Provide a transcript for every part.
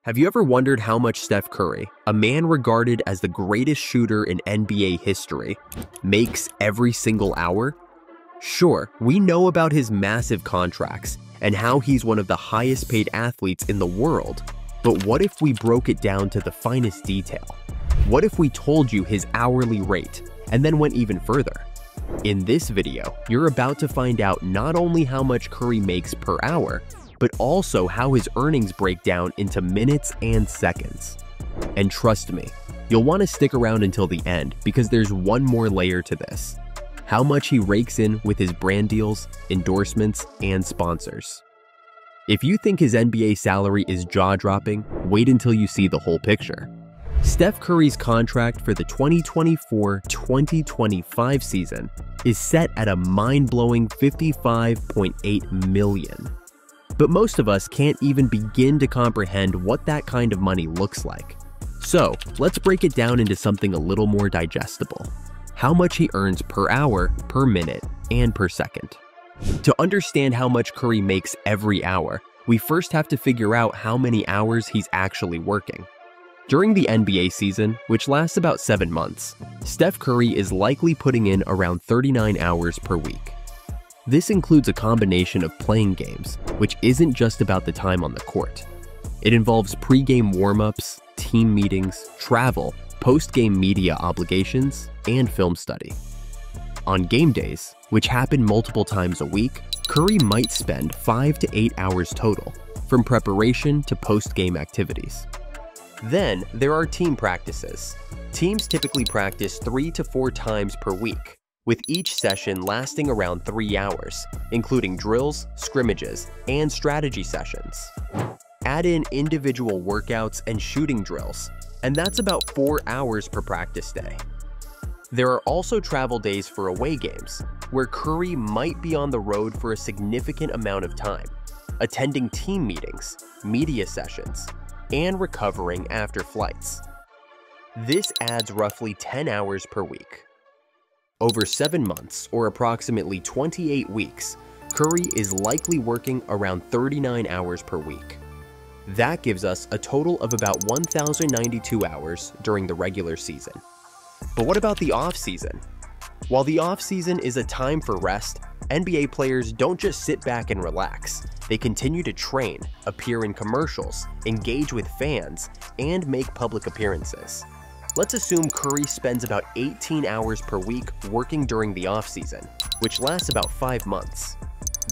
Have you ever wondered how much Steph Curry, a man regarded as the greatest shooter in NBA history, makes every single hour? Sure, we know about his massive contracts and how he's one of the highest paid athletes in the world, but what if we broke it down to the finest detail? What if we told you his hourly rate and then went even further? In this video, you're about to find out not only how much Curry makes per hour, but also how his earnings break down into minutes and seconds. And trust me, you'll want to stick around until the end because there's one more layer to this: how much he rakes in with his brand deals, endorsements, and sponsors. If you think his NBA salary is jaw-dropping, wait until you see the whole picture. Steph Curry's contract for the 2024-2025 season is set at a mind-blowing $55.8 million. But most of us can't even begin to comprehend what that kind of money looks like. So let's break it down into something a little more digestible: how much he earns per hour, per minute, and per second. To understand how much Curry makes every hour, we first have to figure out how many hours he's actually working. During the NBA season, which lasts about 7 months, Steph Curry is likely putting in around 39 hours per week. This includes a combination of playing games, which isn't just about the time on the court. It involves pre-game warm-ups, team meetings, travel, post-game media obligations, and film study. On game days, which happen multiple times a week, Curry might spend 5 to 8 hours total, from preparation to post-game activities. Then there are team practices. Teams typically practice 3 to 4 times per week, with each session lasting around 3 hours, including drills, scrimmages, and strategy sessions. Add in individual workouts and shooting drills, and that's about 4 hours per practice day. There are also travel days for away games, where Curry might be on the road for a significant amount of time, attending team meetings, media sessions, and recovering after flights. This adds roughly 10 hours per week. Over 7 months, or approximately 28 weeks, Curry is likely working around 39 hours per week. That gives us a total of about 1,092 hours during the regular season. But what about the off-season? While the off-season is a time for rest, NBA players don't just sit back and relax. They continue to train, appear in commercials, engage with fans, and make public appearances. Let's assume Curry spends about 18 hours per week working during the off-season, which lasts about 5 months.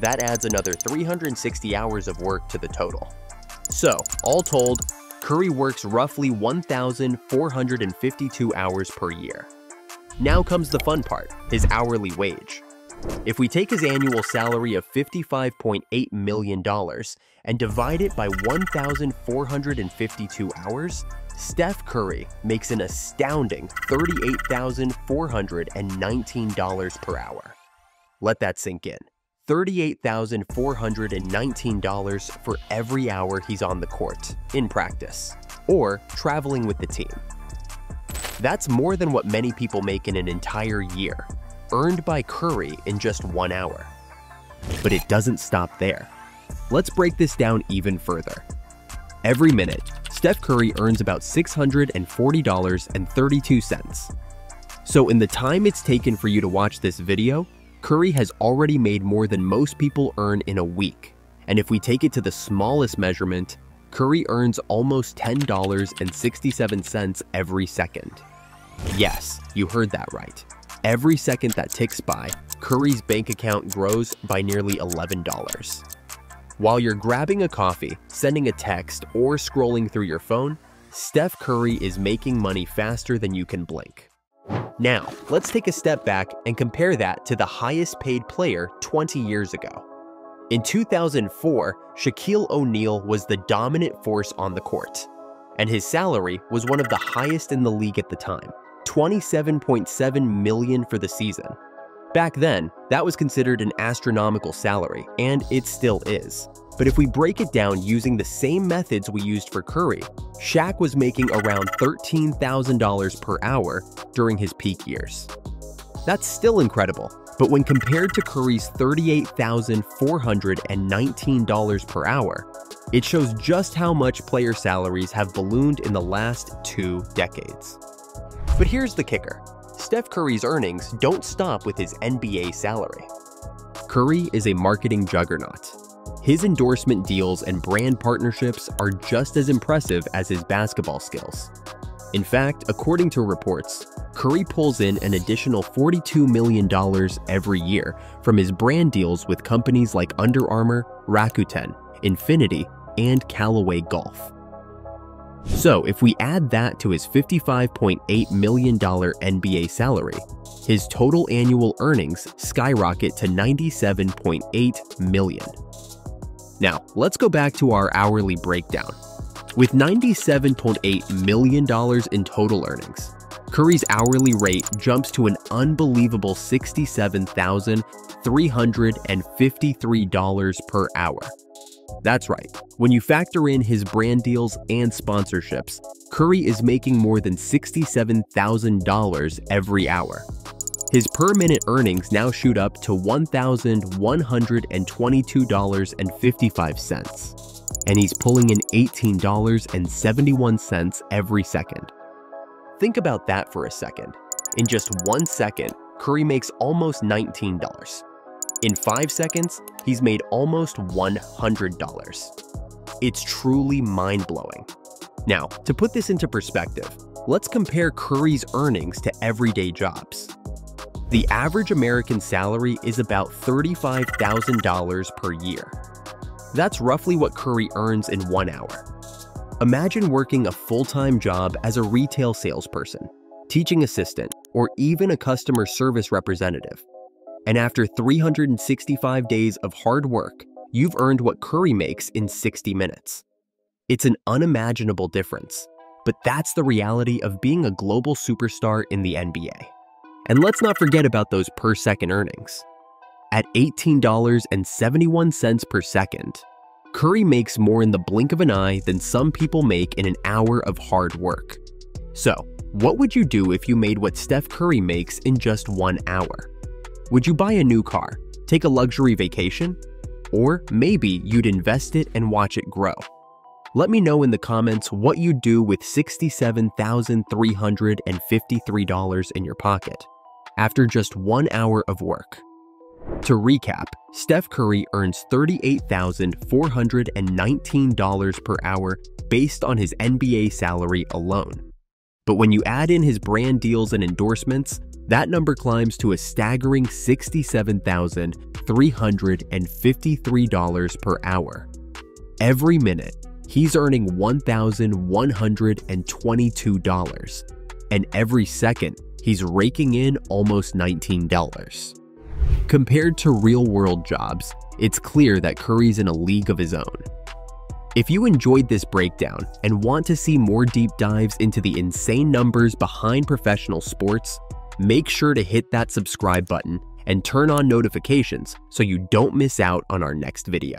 That adds another 360 hours of work to the total. So, all told, Curry works roughly 1,452 hours per year. Now comes the fun part: his hourly wage. If we take his annual salary of $55.8 million and divide it by 1,452 hours, Steph Curry makes an astounding $38,419 per hour. Let that sink in. $38,419 for every hour he's on the court, in practice, or traveling with the team. That's more than what many people make in an entire year, earned by Curry in just 1 hour. But it doesn't stop there. Let's break this down even further. Every minute, Steph Curry earns about $640.32. So in the time it's taken for you to watch this video, Curry has already made more than most people earn in a week. And if we take it to the smallest measurement, Curry earns almost $10.67 every second. Yes, you heard that right. Every second that ticks by, Curry's bank account grows by nearly $11. While you're grabbing a coffee, sending a text, or scrolling through your phone, Steph Curry is making money faster than you can blink. Now, let's take a step back and compare that to the highest paid player 20 years ago. In 2004, Shaquille O'Neal was the dominant force on the court, and his salary was one of the highest in the league at the time, $27.7 million for the season. Back then, that was considered an astronomical salary, and it still is. But if we break it down using the same methods we used for Curry, Shaq was making around $13,000 per hour during his peak years. That's still incredible, but when compared to Curry's $38,419 per hour, It shows just how much player salaries have ballooned in the last 2 decades. But here's the kicker. Steph Curry's earnings don't stop with his NBA salary. Curry is a marketing juggernaut. His endorsement deals and brand partnerships are just as impressive as his basketball skills. In fact, according to reports, Curry pulls in an additional $42 million every year from his brand deals with companies like Under Armour, Rakuten, Infinity, and Callaway Golf. So if we add that to his $55.8 million NBA salary, his total annual earnings skyrocket to $97.8 million. Now, let's go back to our hourly breakdown. With $97.8 million in total earnings, Curry's hourly rate jumps to an unbelievable $67,353 per hour. That's right. When you factor in his brand deals and sponsorships, Curry is making more than $67,000 every hour. His per-minute earnings now shoot up to $1,122.55, and he's pulling in $18.71 every second. Think about that for a second. In just 1 second, Curry makes almost $19. In 5 seconds, he's made almost $100. It's truly mind-blowing. Now, to put this into perspective, let's compare Curry's earnings to everyday jobs. The average American salary is about $35,000 per year. That's roughly what Curry earns in 1 hour. Imagine working a full-time job as a retail salesperson, teaching assistant, or even a customer service representative. And after 365 days of hard work, you've earned what Curry makes in 60 minutes. It's an unimaginable difference, but that's the reality of being a global superstar in the NBA. And let's not forget about those per-second earnings. At $18.71 per second, Curry makes more in the blink of an eye than some people make in an hour of hard work. So, what would you do if you made what Steph Curry makes in just 1 hour? Would you buy a new car, take a luxury vacation? Or maybe you'd invest it and watch it grow. Let me know in the comments what you'd do with $67,353 in your pocket after just 1 hour of work. To recap, Steph Curry earns $38,419 per hour based on his NBA salary alone. But when you add in his brand deals and endorsements, that number climbs to a staggering $67,353 per hour. Every minute, he's earning $1,122, and every second, he's raking in almost $19. Compared to real-world jobs, it's clear that Curry's in a league of his own. If you enjoyed this breakdown and want to see more deep dives into the insane numbers behind professional sports, make sure to hit that subscribe button and turn on notifications so you don't miss out on our next video.